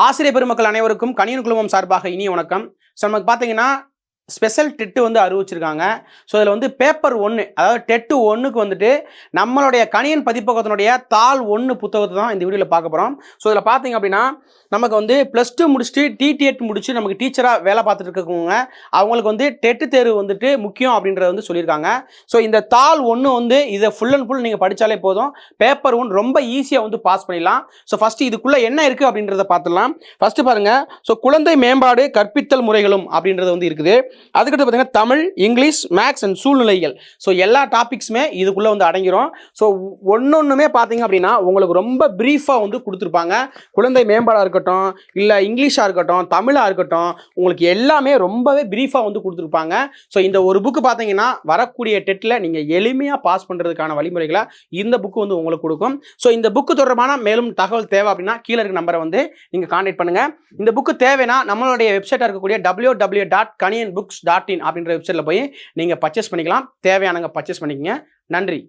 ஆசிரியர் பெருமக்கள் அனைவருக்கும் கணியன் குழுமம் சார்பாக இனிய வணக்கம். ஸோ நமக்கு பார்த்தீங்கன்னா ஸ்பெஷல் டெட்டு வந்து அறிவிச்சிருக்காங்க. ஸோ இதில் வந்து பேப்பர் 1, அதாவது டெட்டு 1க்கு வந்துட்டு நம்மளுடைய கணியன் பதிப்பகத்தினுடைய தாள் 1 புத்தகத்தை தான் இந்த வீடியோவில் பார்க்க போகிறோம். ஸோ இதில் பார்த்தீங்க அப்படின்னா நமக்கு வந்து +2 முடிச்சுட்டு டிடிஎட் முடிச்சு நமக்கு டீச்சராக வேலை பார்த்துட்டு இருக்கவங்க அவங்களுக்கு வந்து டெட்டு தேர்வு வந்துட்டு முக்கியம் அப்படின்றத வந்து சொல்லியிருக்காங்க. ஸோ இந்த தாள் 1 வந்து இதை ஃபுல் அண்ட் ஃபுல் நீங்கள் படித்தாலே போதும். பேப்பர் 1 ரொம்ப ஈஸியாக வந்து பாஸ் பண்ணிடலாம். ஸோ ஃபஸ்ட்டு இதுக்குள்ளே என்ன இருக்குது அப்படின்றத பார்த்துடலாம். ஃபஸ்ட்டு பாருங்கள். ஸோ குழந்தை மேம்பாடு கற்பித்தல் முறைகளும் அப்படின்றது வந்து இருக்குது. அதுக்கடுத்து பார்த்தீங்கன்னா தமிழ், இங்கிலீஷ், மேக்ஸ் அண்ட் சூழ்நிலைகள். ஸோ எல்லா டாபிக்ஸுமே இதுக்குள்ளே வந்து அடங்கிடும். ஸோ ஒன்னொன்றுமே பார்த்தீங்க அப்படின்னா உங்களுக்கு ரொம்ப ப்ரீஃபாக வந்து கொடுத்துருப்பாங்க. குழந்தை மேம்பாடாக இருக்கட்டும், இல்லை இங்கிலீஷாக இருக்கட்டும், தமிழாக இருக்கட்டும், உங்களுக்கு எல்லாமே ரொம்பவே ப்ரீஃபாக வந்து கொடுத்துருப்பாங்க. ஸோ இந்த ஒரு புக்கு பார்த்தீங்கன்னா வரக்கூடிய டெட்டில் நீங்கள் எளிமையாக பாஸ் பண்ணுறதுக்கான வழிமுறைகளை இந்த புக்கு வந்து உங்களுக்கு கொடுக்கும். ஸோ இந்த புக்கு தொடர்பான மேலும் தகவல் தேவை அப்படின்னா கீழே இருக்க நம்பரை வந்து நீங்கள் கான்டாக்ட் பண்ணுங்கள். இந்த புக்கு தேவைன்னா நம்மளுடைய வெப்சைட்டாக இருக்கக்கூடிய www.kaniyanbooks.in அப்படின்ற வெப்சைட்டில் போய் நீங்கள் பர்ச்சேஸ் பண்ணிக்கலாம். தேவையானங்க பர்ச்சேஸ் பண்ணிக்கங்க. நன்றி.